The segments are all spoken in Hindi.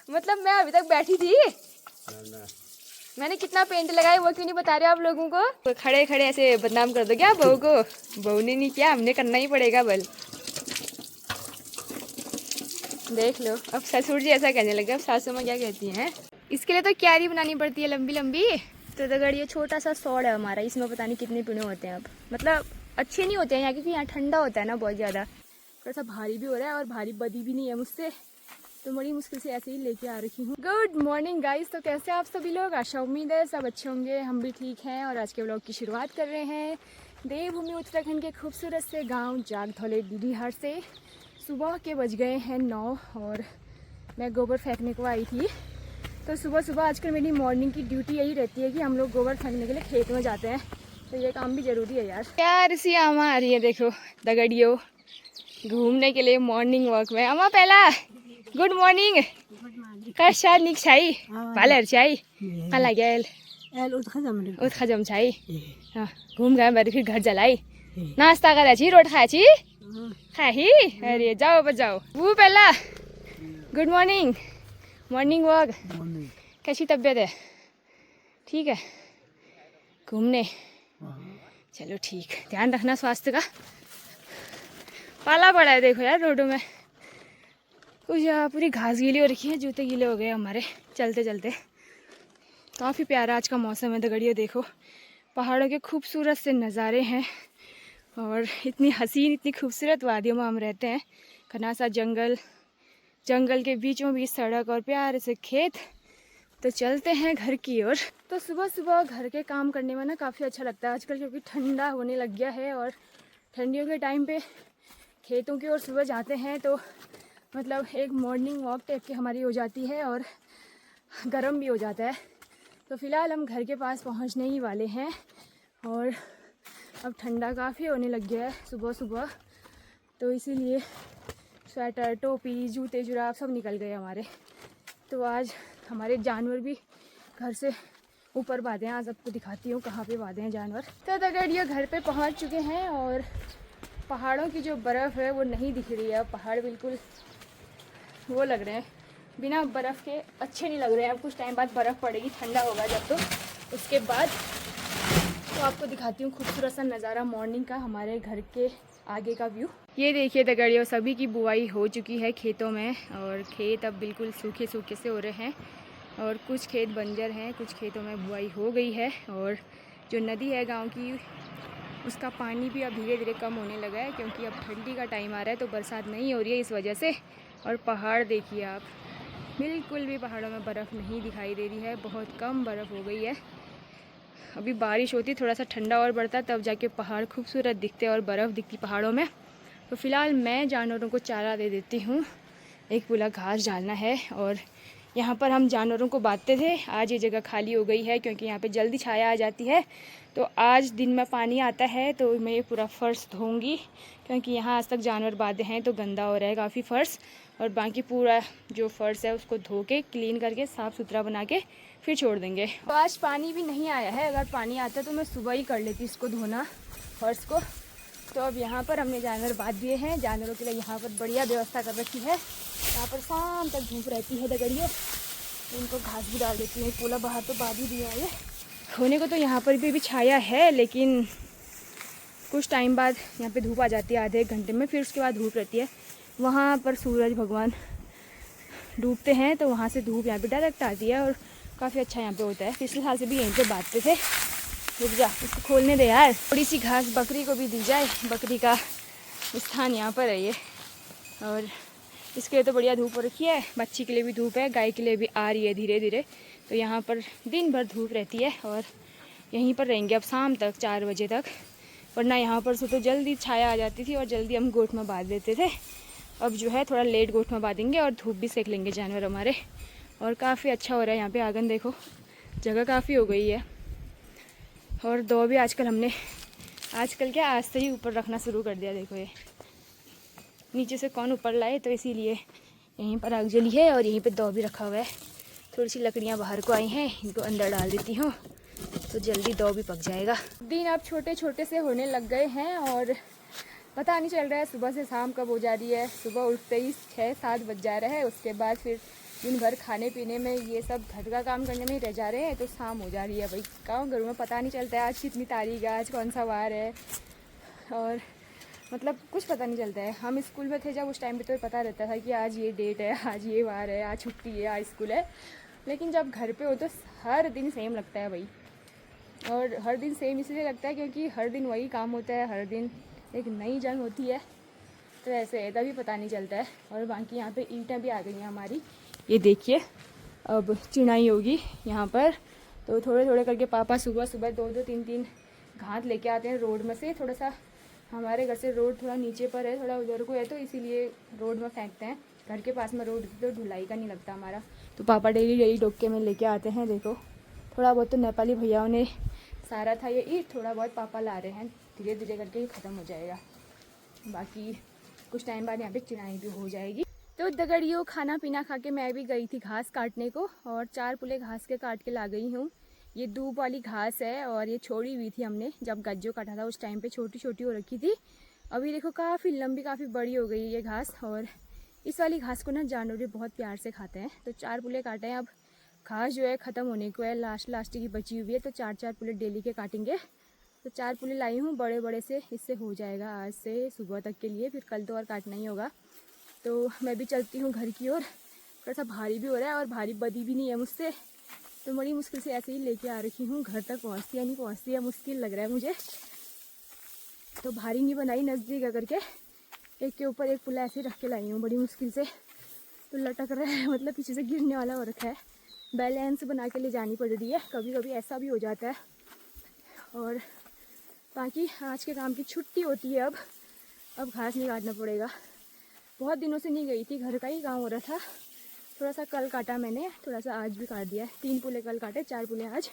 मतलब मैं अभी तक बैठी थी। मैंने कितना पेंट लगाया वो क्यों नहीं बता रहे आप लोगों को? तो खड़े खड़े ऐसे बदनाम कर दो क्या बहू को? बहू ने नहीं किया, हमने करना ही पड़ेगा बल। देख लो अब ससुर जी ऐसा कहने लगे, अब सासू माँ क्या कहती हैं। इसके लिए तो क्यारी बनानी पड़ती है लंबी लंबी। तो दगड़ ये छोटा सा सौड़ है हमारा, इसमें पता नहीं कितने पीने होते हैं। अब मतलब अच्छे नहीं होते हैं यहाँ, क्योंकि यहाँ ठंडा होता है ना बहुत ज़्यादा। थोड़ा सा भारी भी हो रहा है और भारी बदी भी नहीं है मुझसे, तो बड़ी मुश्किल से ऐसे ही लेके आ रखी हूँ। गुड मॉर्निंग गाइस, तो कैसे आप सभी लोग? आशा उम्मीद है सब अच्छे होंगे, हम भी ठीक हैं। और आज के व्लॉग की शुरुआत कर रहे हैं देवभूमि उत्तराखंड के खूबसूरत से गांव जागधौले डीडीहार से। सुबह के बज गए हैं 9 और मैं गोबर फेंकने को आई थी। तो सुबह सुबह आजकल मेरी मॉर्निंग की ड्यूटी यही रहती है कि हम लोग गोबर फेंकने के लिए खेत में जाते हैं, तो ये काम भी ज़रूरी है यार। यार सी अम्मा आ रही है, देखो दगड़ियो घूमने के लिए मॉर्निंग वॉक में। अम्मा पहला गुड मॉर्निंग। कशा निक छाई भालेर छाई कला गेल उत खजम छाई। घूम गए मेरे, फिर घर जलाई नाश्ता करा छी, रोट खाया छी खाही। अरे जाओ बजाओ वो पहला गुड मॉर्निंग, मॉर्निंग वॉक। कैसी तबीयत है? ठीक है? घूमने चलो ठीक, ध्यान रखना स्वास्थ्य का। पाला पड़ा है देखो यार रोडों में, कुछ पूरी घास गीली हो रखी है, जूते गीले हो गए हमारे चलते चलते। काफ़ी प्यारा आज का मौसम है दगड़ियों, देखो पहाड़ों के खूबसूरत से नज़ारे हैं और इतनी हसीन इतनी खूबसूरत वादियों में हम रहते हैं। घना सा जंगल, जंगल के बीचों बीच सड़क और प्यारे से खेत। तो चलते हैं घर की ओर। तो सुबह सुबह घर के काम करने में ना काफ़ी अच्छा लगता है आजकल, क्योंकि ठंडा होने लग गया है और ठंडियों के टाइम पे खेतों की ओर सुबह जाते हैं तो मतलब एक मॉर्निंग वॉक टाइप की हमारी हो जाती है और गर्म भी हो जाता है। तो फ़िलहाल हम घर के पास पहुंचने ही वाले हैं और अब ठंडा काफ़ी होने लग गया है सुबह सुबह, तो इसीलिए स्वेटर टोपी जूते जुराब सब निकल गए हमारे। तो आज हमारे जानवर भी घर से ऊपर बांधे हैं, आज आपको दिखाती हूँ कहाँ पे बांधे हैं जानवर। तो अगर ये घर पे पहुँच चुके हैं और पहाड़ों की जो बर्फ़ है वो नहीं दिख रही है। पहाड़ बिल्कुल वो लग रहे हैं, बिना बर्फ़ के अच्छे नहीं लग रहे हैं। अब कुछ टाइम बाद बर्फ़ पड़ेगी, ठंडा होगा जब, तो उसके बाद तो आपको दिखाती हूँ खूबसूरत सा नज़ारा मॉर्निंग का, हमारे घर के आगे का व्यू। ये देखिए दगड़ियों, सभी की बुआई हो चुकी है खेतों में और खेत अब बिल्कुल सूखे सूखे से हो रहे हैं और कुछ खेत बंजर हैं, कुछ खेतों में बुआई हो गई है। और जो नदी है गांव की, उसका पानी भी अब धीरे धीरे कम होने लगा है, क्योंकि अब ठंडी का टाइम आ रहा है तो बरसात नहीं हो रही है इस वजह से। और पहाड़ देखिए आप, बिल्कुल भी पहाड़ों में बर्फ़ नहीं दिखाई दे रही है, बहुत कम बर्फ़ हो गई है। अभी बारिश होती, थोड़ा सा ठंडा और बढ़ता, तब जाके पहाड़ खूबसूरत दिखते और बर्फ़ दिखती पहाड़ों में। तो फ़िलहाल मैं जानवरों को चारा दे देती हूँ, एक पूला घास डालना है। और यहाँ पर हम जानवरों को बांधते थे, आज ये जगह खाली हो गई है क्योंकि यहाँ पे जल्दी छाया आ जाती है। तो आज दिन में पानी आता है तो मैं ये पूरा फ़र्श धोऊंगी, क्योंकि यहाँ आज तक जानवर बांधे हैं तो गंदा हो रहा है काफ़ी फ़र्श। और बाकी पूरा जो फ़र्श है उसको धो के क्लीन करके साफ़ सुथरा बना के फिर छोड़ देंगे। तो आज पानी भी नहीं आया है, अगर पानी आता तो मैं सुबह ही कर लेती इसको धोना फ़र्श को। तो अब यहाँ पर हमने जानवर बांध दिए हैं, जानवरों के लिए यहाँ पर बढ़िया व्यवस्था कर रखी है। यहाँ पर शाम तक धूप रहती है दगड़ियों, इनको घास भी डाल देती है। पोला बाहर तो बांध ही दिया है ये। होने को तो यहाँ पर भी छाया है, लेकिन कुछ टाइम बाद यहाँ पे धूप आ जाती है, आधे एक घंटे में, फिर उसके बाद धूप रहती है। वहाँ पर सूरज भगवान डूबते हैं तो वहाँ से धूप यहाँ पे डायरेक्ट आती है और काफ़ी अच्छा यहाँ पे होता है। पिछले साल से भी यहीं पे बांधते थे। रुक जा, इसको खोलने दे यार, थोड़ी सी घास बकरी को भी दी जाए, बकरी का स्थान यहाँ पर है ये। और इसके लिए तो बढ़िया धूप हो रखी है, बच्ची के लिए भी धूप है, गाय के लिए भी आ रही है धीरे धीरे। तो यहाँ पर दिन भर धूप रहती है और यहीं पर रहेंगे अब शाम तक 4 बजे तक, वरना यहाँ पर से तो जल्दी छाया आ जाती थी और जल्दी हम गोठ में बांध देते थे। अब जो है थोड़ा लेट गोठ में बांधेंगे और धूप भी सेक लेंगे जानवर हमारे। और काफ़ी अच्छा हो रहा है यहाँ पे आंगन, देखो जगह काफ़ी हो गई है। और दो भी आजकल क्या आज से ही ऊपर रखना शुरू कर दिया। देखो ये नीचे से कौन ऊपर लाए, तो इसीलिए यहीं पर आग जली है और यहीं पे दो भी रखा हुआ है। थोड़ी सी लकड़ियाँ बाहर को आई हैं, इनको अंदर डाल देती हूँ तो जल्दी दो भी पक जाएगा। दिन अब छोटे छोटे से होने लग गए हैं और पता नहीं चल रहा है सुबह से शाम कब हो जा रही है। सुबह उठते ही 6-7 बज जा रहा है, उसके बाद फिर दिन भर खाने पीने में, ये सब घर का काम करने में ही रह जा रहे हैं, तो शाम हो जा रही है भाई। गाँव घरों में पता नहीं चलता है आज कितनी तारीख है, आज कौन सा वार है, और मतलब कुछ पता नहीं चलता है। हम स्कूल में थे जब, उस टाइम पे तो पता रहता था कि आज ये डेट है, आज ये वार है, आज छुट्टी है, आज स्कूल है। लेकिन जब घर पे हो तो हर दिन सेम लगता है भाई। और हर दिन सेम इसलिए लगता है क्योंकि हर दिन वही काम होता है, हर दिन एक नई जंग होती है, तो ऐसे है, तभी पता नहीं चलता है। और बाकी यहाँ पे ईंटें भी आ गई हैं हमारी, ये देखिए। अब चिनाई होगी यहाँ पर, तो थोड़े थोड़े करके पापा सुबह सुबह 2-2 3-3 घात लेके आते हैं रोड में से। थोड़ा सा हमारे घर से रोड थोड़ा नीचे पर है, थोड़ा उधर को है, तो इसीलिए रोड में फेंकते हैं। घर के पास में रोड तो ढुलाई का नहीं लगता हमारा, तो पापा डेली डेली डोके में लेके आते हैं। देखो थोड़ा बहुत तो नेपाली भैयाओं ने सारा था ये ईंट, थोड़ा बहुत पापा ला रहे हैं, धीरे धीरे करके ये ख़त्म हो जाएगा। बाकी कुछ टाइम बाद यहाँ पे चिनाई भी हो जाएगी। तो दगड़ियों, खाना पीना खा के मैं भी गई थी घास काटने को, और 4 पुले घास के काट के ला गई हूँ। ये दूब वाली घास है, और ये छोड़ी हुई थी हमने जब गज्जो काटा था, उस टाइम पे छोटी छोटी हो रखी थी। अभी देखो काफ़ी लंबी, काफ़ी बड़ी हो गई है ये घास। और इस वाली घास को ना जानवर भी बहुत प्यार से खाते हैं। तो 4 पुले काटे हैं। अब घास जो है ख़त्म होने को है, लास्ट की बची हुई है, तो 4-4 पुले डेली के काटेंगे। तो 4 पुले लाई हूँ बड़े बड़े से, इससे हो जाएगा आज से सुबह तक के लिए, फिर कल तो और काटना ही होगा। तो मैं भी चलती हूँ घर की ओर। थोड़ा सा भारी भी हो रहा है और भारी बदी भी नहीं है मुझसे, तो बड़ी मुश्किल से ऐसे ही लेके आ रखी हूँ। घर तक पहुँचती है नहीं पहुँचती है, मुश्किल लग रहा है मुझे। तो भारी नहीं बनाई, नज़दीक आकर के एक के ऊपर एक पुला ऐसे ही रख के लाई हूँ बड़ी मुश्किल से। तो लटक रहा है, मतलब पीछे से गिरने वाला हो रखा है। बैलेंस बना के ले जानी पड़ रही है, कभी कभी ऐसा भी हो जाता है। और बाकी आज के काम की छुट्टी होती है अब घास नहीं काटना पड़ेगा। बहुत दिनों से नहीं गई थी, घर का ही काम हो रहा था। थोड़ा सा कल काटा मैंने, थोड़ा सा आज भी काट दिया है। 3 पुले कल काटे, 4 पुले आज।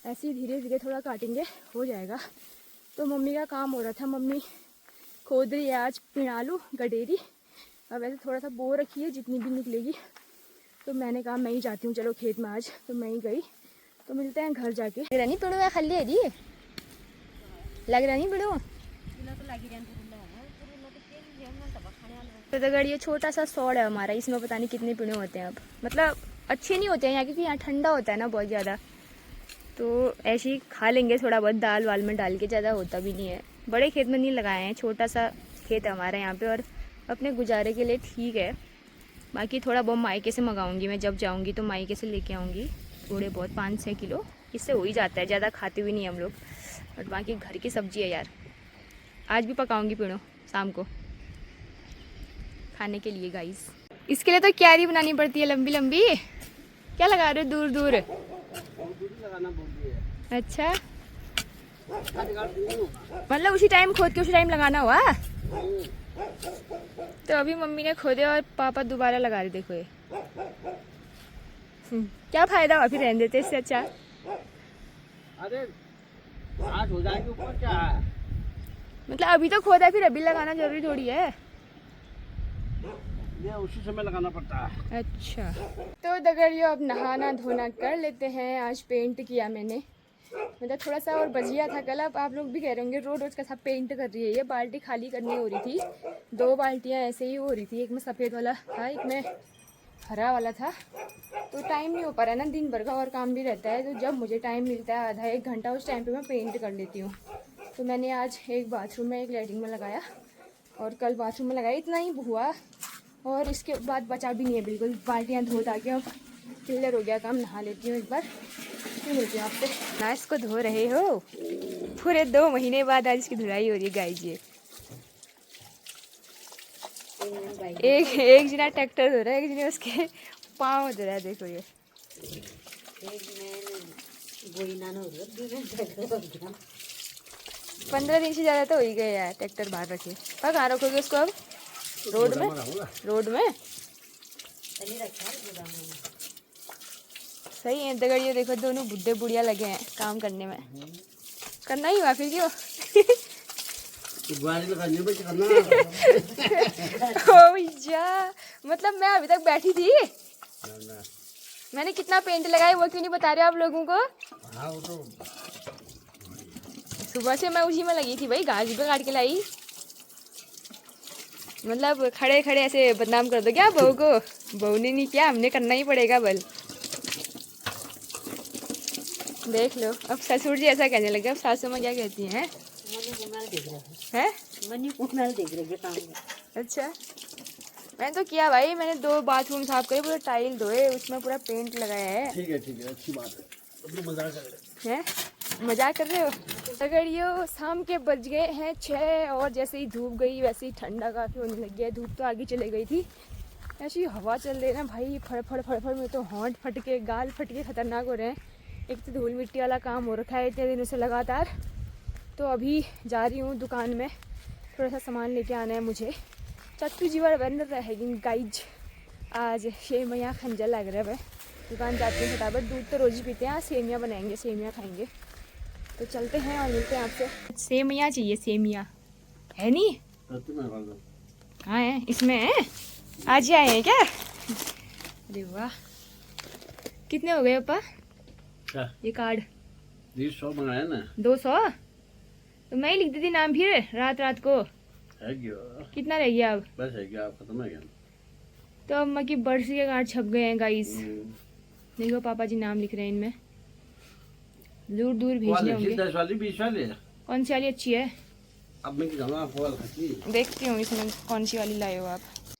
ऐसे ही धीरे धीरे थोड़ा काटेंगे, हो जाएगा। तो मम्मी का काम हो रहा था, मम्मी खोद रही है आज पिणालू गडेरी। अब ऐसे थोड़ा सा बो रखी है, जितनी भी निकलेगी। तो मैंने कहा मैं ही जाती हूँ चलो खेत में आज, तो मैं ही गई। तो मिलते हैं घर जाके। लग रहा नहीं पिड़ो है, खाली है जी, लग रहा नहीं पिड़ो। तो दगड़ ये छोटा सा सौड़ है हमारा, इसमें पता नहीं कितने पिड़े होते हैं। अब मतलब अच्छे नहीं होते हैं यहाँ, क्योंकि यहाँ ठंडा होता है ना बहुत ज़्यादा। तो ऐसे ही खा लेंगे थोड़ा बहुत दाल वाल में डाल के, ज़्यादा होता भी नहीं है। बड़े खेत में नहीं लगाए हैं, छोटा सा खेत है हमारा यहाँ पे, और अपने गुजारे के लिए ठीक है। बाकी थोड़ा बहुत मायके से मंगाऊंगी मैं, जब जाऊंगी तो मायके से लेके आऊँगी थोड़े बहुत 5-6 किलो, इससे हो ही जाता है, ज़्यादा खाते हुए नहीं हम लोग। और बाकी घर की सब्जी है यार, आज भी पकाऊंगी पिड़ो शाम को खाने के लिए गाइस। इसके लिए तो क्यारी बनानी पड़ती है लंबी लंबी। क्या लगा रहे हो दूर दूर? अच्छा, मतलब उसी टाइम खोद के उसी टाइम लगाना हुआ। तो अभी मम्मी ने खोदे और पापा दोबारा लगा रहे, देखो ये। क्या फायदा हुआ फिर, रहने देते इससे अच्छा। अरे आज हो जाएगी ऊपर, क्या है? मतलब अभी तो खोदा है, फिर अभी लगाना जरूरी थोड़ी है। ये उसी समय लगाना पड़ता है। अच्छा, तो दगड़ियों अब नहाना धोना कर लेते हैं। आज पेंट किया मैंने, मतलब थोड़ा सा और बच गया था कल। अब आप लोग भी कह रहे होंगे रोज रोज का सब पेंट कर रही है। ये बाल्टी खाली करनी हो रही थी, 2 बाल्टियाँ ऐसे ही हो रही थी, एक में सफ़ेद वाला था, एक में हरा वाला था। तो टाइम नहीं हो पा रहा है ना, दिन भर का और काम भी रहता है। तो जब मुझे टाइम मिलता है आधा 1 घंटा, उस टाइम पे मैं पेंट कर लेती हूँ। तो मैंने आज एक बाथरूम में, एक लैट्रिन में लगाया, और कल बाथरूम में लगाया, इतना ही हुआ। और इसके बाद बचा भी नहीं है बिल्कुल। बाल्टियाँ धो धा के अब क्लियर हो गया काम, नहा लेती हूँ एक बार, फिर मिलती हूँ आपसे। ना इसको धो रहे हो, पूरे 2 महीने बाद आज इसकी धुलाई हो रही है गाइस। ये एक जना ट्रैक्टर धो रहा है, एक जना उसके पाँव धो रहा है। देखो ये 15 दिन से ज़्यादा तो हो ही गए यार ट्रैक्टर बाहर रखे। और कहाँ रखोगे उसको अब? रोड में, रोड में सही है। दगड़िए देखो, दोनों बुढ़े बुढ़िया लगे हैं काम करने में। करना ही हुआ फिर क्यों। ओ भैया, मतलब मैं अभी तक बैठी थी, मैंने कितना पेंट लगाया वो क्यों नहीं बता रहे आप लोगों को? हाँ, वो तो सुबह से मैं उसी में लगी थी भाई, घास भी काट के लाई। मतलब खड़े खड़े ऐसे बदनाम कर दो क्या बहू को? बहू ने नहीं किया, हमने करना ही पड़ेगा बल। देख लो, अब ससुर जी ऐसा कहने लगे, अब सासू माँ क्या कहती हैं? हैं? देख रहे काम। अच्छा, मैंने तो किया भाई, मैंने 2 बाथरूम साफ करे, पूरे टाइल धोए, उसमें पूरा पेंट लगाया है। ठीक है, अच्छी बात है। तो मजाक कर रहे हैं? मजाक कर रहे हो? अगर ये शाम के बज गए हैं 6 और जैसे ही धूप गई वैसे ही ठंडा काफ़ी होने लग गया है। धूप तो आगे चले गई थी, ऐसी हवा चल रही है ना भाई, फड़ फड़ फड़ फड़ में तो होंठ फट के गाल फट के खतरनाक हो रहे हैं। एक तो धूल मिट्टी वाला काम हो रखा है इतने दिनों से लगातार। तो अभी जा रही हूँ दुकान में, थोड़ा सा सामान लेके आना है मुझे। चट्टू जीवर बन रहेगी गाइज, आज सेवइयाँ खंजर लग रहा है। दुकान जाते हैं फटाफट, दूध तो रोज ही पीते हैं, आज सेवइयाँ बनाएंगे, सेवइयाँ खाएंगे। तो चलते हैं और मिलते हैं आपसे। सेवइयाँ चाहिए, सेवइयाँ है नहीं? हाँ है, इसमें है, आज ही आए हैं क्या? अरे वाह, कितने हो गए पापा क्या? ये कार्ड 100 मंगाया ना। 200? तो मैं ही लिख देती नाम फिर रात रात को। है क्या? कितना रह गया अब? बस है क्या, आप खत्म है क्या? तो अम्मा की बरसी के कार्ड छप गए हैं गाइस। देखो पापा जी नाम लिख रहे हैं इनमें, दूर दूर भेजने होंगे। 10 वाली 20 वाली कौन सी वाली अच्छी है? अब मैं आपको देखती हूँ इसमें कौन सी वाली लाए हो आप।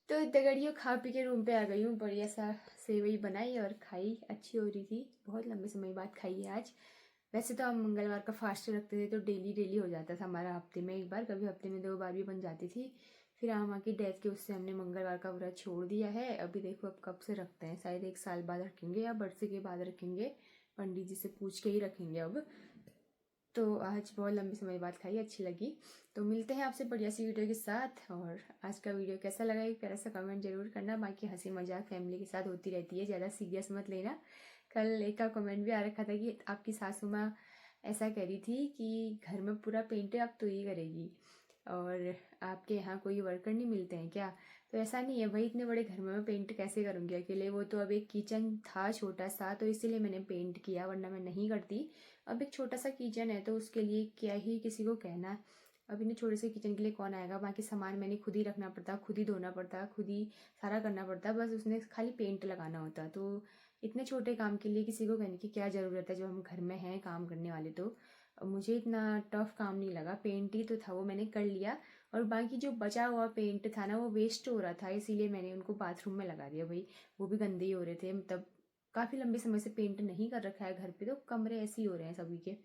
तो दगड़ियों खा पी के रूम पे आ गई हूँ, बढ़िया सा सेवई बनाई और खाई, अच्छी हो रही थी, बहुत लंबे समय बाद खाई है आज। वैसे तो हम मंगलवार का फास्ट रखते थे तो डेली डेली हो जाता था हमारा, हफ्ते में एक बार, कभी हफ्ते में 2 बार भी बन जाती थी। फिर आमा की डेथ के उससे हमने मंगलवार का व्रत छोड़ दिया है। अभी देखो अब कब से रखते हैं, शायद 1 साल बाद रखेंगे या बरसे के बाद रखेंगे, पंडित जी से पूछ के ही रखेंगे अब। तो आज बहुत लंबे समय बाद खाई, अच्छी लगी। तो मिलते हैं आपसे बढ़िया सी वीडियो के साथ। और आज का वीडियो कैसा लगा एक प्यारा सा कमेंट जरूर करना। बाकी हंसी मजाक फैमिली के साथ होती रहती है, ज़्यादा सीरियस मत लेना। कल एक का कमेंट भी आ रखा था कि आपकी सासू माँ ऐसा कह रही थी कि घर में पूरा पेंट आप तो ही करेगी और आपके यहाँ कोई वर्कर नहीं मिलते हैं क्या? तो ऐसा नहीं है भाई, इतने बड़े घर में मैं पेंट कैसे करूँगी अकेले? वो तो अब एक किचन था छोटा सा तो इसीलिए मैंने पेंट किया, वरना मैं नहीं करती। अब एक छोटा सा किचन है तो उसके लिए क्या ही किसी को कहना। अब इन्हें छोटे से किचन के लिए कौन आएगा? बाकी सामान मैंने खुद ही रखना पड़ता, खुद ही धोना पड़ता, खुद ही सारा करना पड़ता, बस उसने खाली पेंट लगाना होता। तो इतने छोटे काम के लिए किसी को कहने की क्या ज़रूरत है जब हम घर में हैं काम करने वाले। तो मुझे इतना टफ काम नहीं लगा, पेंट ही तो था वो मैंने कर लिया। और बाकी जो बचा हुआ पेंट था ना वो वेस्ट हो रहा था, इसीलिए मैंने उनको बाथरूम में लगा दिया भाई, वो भी गंदे ही हो रहे थे। मतलब काफ़ी लंबे समय से पेंट नहीं कर रखा है घर पे, तो कमरे ऐसे ही हो रहे हैं सभी के।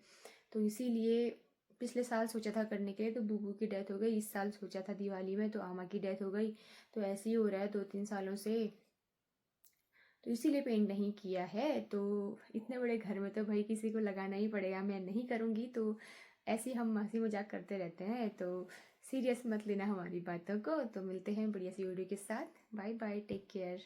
तो इसीलिए पिछले साल सोचा था करने के लिए, तो बूबू की डेथ हो गई। इस साल सोचा था दिवाली में, तो आमा की डेथ हो गई। तो ऐसे ही हो रहा है 2-3 सालों से, तो इसीलिए पेंट नहीं किया है। तो इतने बड़े घर में तो भाई किसी को लगाना ही पड़ेगा, मैं नहीं करूँगी। तो ऐसे ही हम हंसी मजाक करते रहते हैं, तो सीरियस मत लेना हमारी बातों को। तो मिलते हैं बढ़िया सी वीडियो के साथ, बाय बाय, टेक केयर।